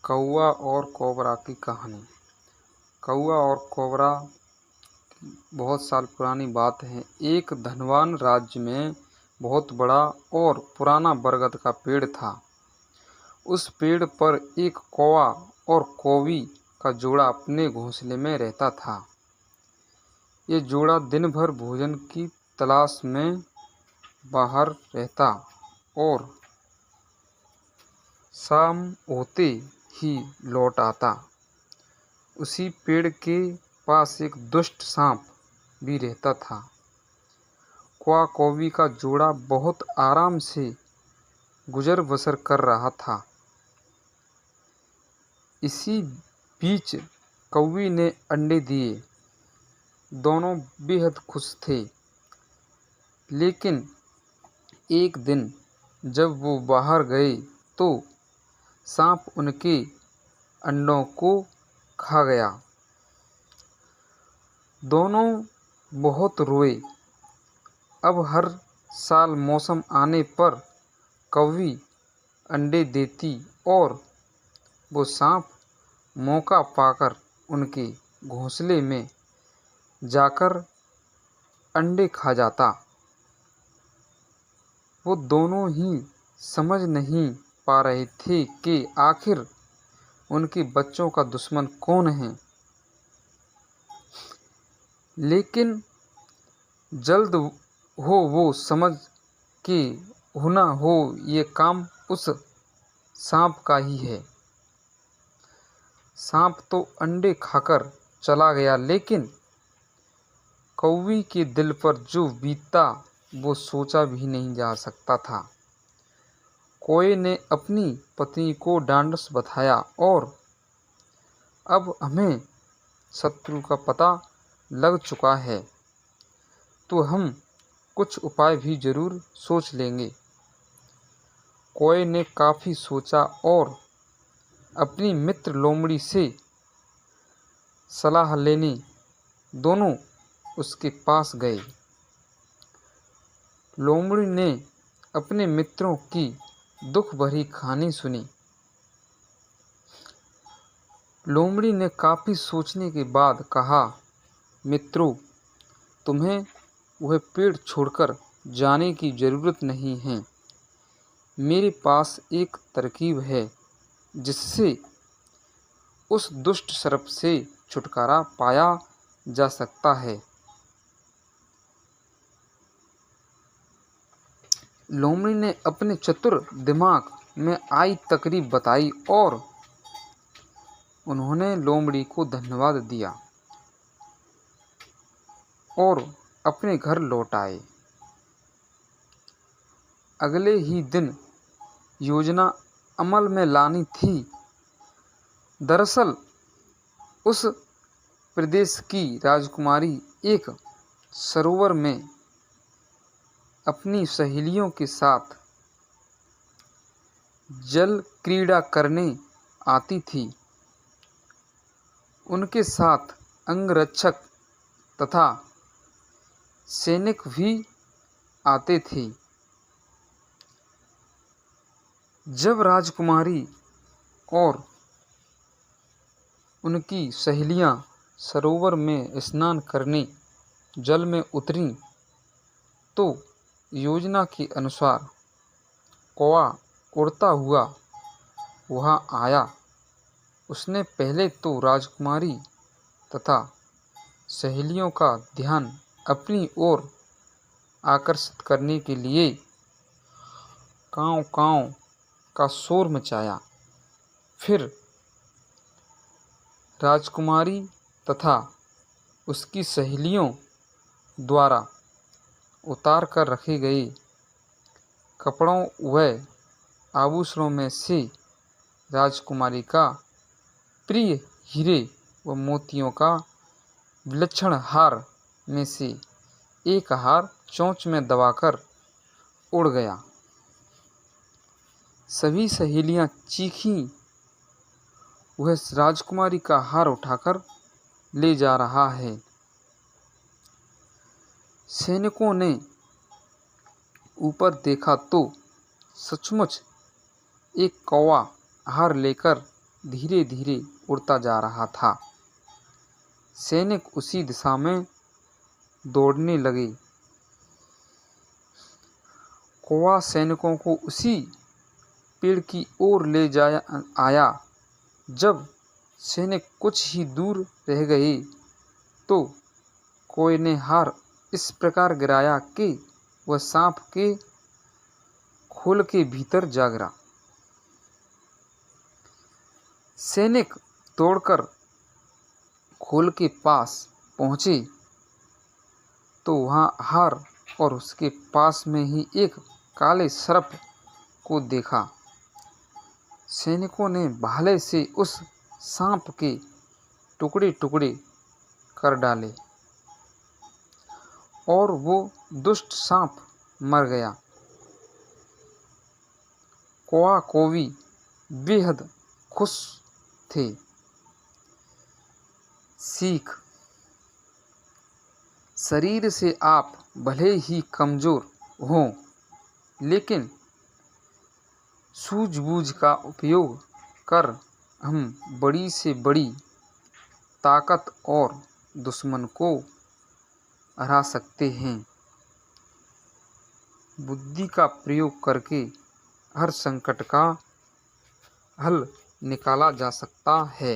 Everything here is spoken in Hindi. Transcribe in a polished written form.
कौआ और कोबरा की कहानी। कौआ और कोबरा बहुत साल पुरानी बात है। एक धनवान राज्य में बहुत बड़ा और पुराना बरगद का पेड़ था। उस पेड़ पर एक कौआ और कौवी का जोड़ा अपने घोंसले में रहता था। ये जोड़ा दिन भर भोजन की तलाश में बाहर रहता और शाम होते ही लौट आता। उसी पेड़ के पास एक दुष्ट सांप भी रहता था। कौआ कौवी का जोड़ा बहुत आराम से गुजर बसर कर रहा था। इसी बीच कौवी ने अंडे दिए। दोनों बेहद खुश थे। लेकिन एक दिन जब वो बाहर गए तो सांप उनके अंडों को खा गया। दोनों बहुत रोए। अब हर साल मौसम आने पर कौवी अंडे देती और वो सांप मौका पाकर उनके घोंसले में जाकर अंडे खा जाता। वो दोनों ही समझ नहीं पा रहे थे कि आखिर उनके बच्चों का दुश्मन कौन है। लेकिन जल्द हो वो समझ के हो ना हो ये काम उस सांप का ही है। सांप तो अंडे खाकर चला गया, लेकिन कौवी के दिल पर जो बीता वो सोचा भी नहीं जा सकता था। कौए ने अपनी पत्नी को ढांढस बंधाया और अब हमें शत्रु का पता लग चुका है तो हम कुछ उपाय भी जरूर सोच लेंगे। कौए ने काफी सोचा और अपनी मित्र लोमड़ी से सलाह लेने दोनों उसके पास गए। लोमड़ी ने अपने मित्रों की दुख भरी कहानी सुनी। लोमड़ी ने काफी सोचने के बाद कहा, मित्रों, तुम्हें वह पेड़ छोड़कर जाने की जरूरत नहीं है। मेरे पास एक तरकीब है जिससे उस दुष्ट सर्प से छुटकारा पाया जा सकता है। लोमड़ी ने अपने चतुर दिमाग में आई तरकीब बताई और उन्होंने लोमड़ी को धन्यवाद दिया और अपने घर लौट आए। अगले ही दिन योजना अमल में लानी थी। दरअसल उस प्रदेश की राजकुमारी एक सरोवर में अपनी सहेलियों के साथ जल क्रीड़ा करने आती थी। उनके साथ अंगरक्षक तथा सैनिक भी आते थे। जब राजकुमारी और उनकी सहेलियां सरोवर में स्नान करने जल में उतरीं तो योजना के अनुसार कौआ उड़ता हुआ वहां आया। उसने पहले तो राजकुमारी तथा सहेलियों का ध्यान अपनी ओर आकर्षित करने के लिए काँव काँव का शोर मचाया। फिर राजकुमारी तथा उसकी सहेलियों द्वारा उतार कर रखे गए कपड़ों व आभूषणों में से राजकुमारी का प्रिय हीरे व मोतियों का विलक्षण हार में से एक हार चोंच में दबाकर उड़ गया। सभी सहेलियां चीखीं। वह राजकुमारी का हार उठाकर ले जा रहा है। सैनिकों ने ऊपर देखा तो सचमुच एक कौवा हार लेकर धीरे धीरे उड़ता जा रहा था। सैनिक उसी दिशा में दौड़ने लगे। कौवा सैनिकों को उसी पेड़ की ओर ले जाया आया। जब सैनिक कुछ ही दूर रह गए तो कौवे ने हार इस प्रकार गिराया कि वह सांप के खोल के भीतर जा गिरा। सैनिक दौड़कर खोल के पास पहुंचे तो वहां हार और उसके पास में ही एक काले सर्प को देखा। सैनिकों ने भाले से उस सांप के टुकड़े टुकड़े कर डाले और वो दुष्ट सांप मर गया। कौवा कौवी बेहद खुश थे। सीख: शरीर से आप भले ही कमजोर हों, लेकिन सूझबूझ का उपयोग कर हम बड़ी से बड़ी ताकत और दुश्मन को हरा सकते हैं। बुद्धि का प्रयोग करके हर संकट का हल निकाला जा सकता है।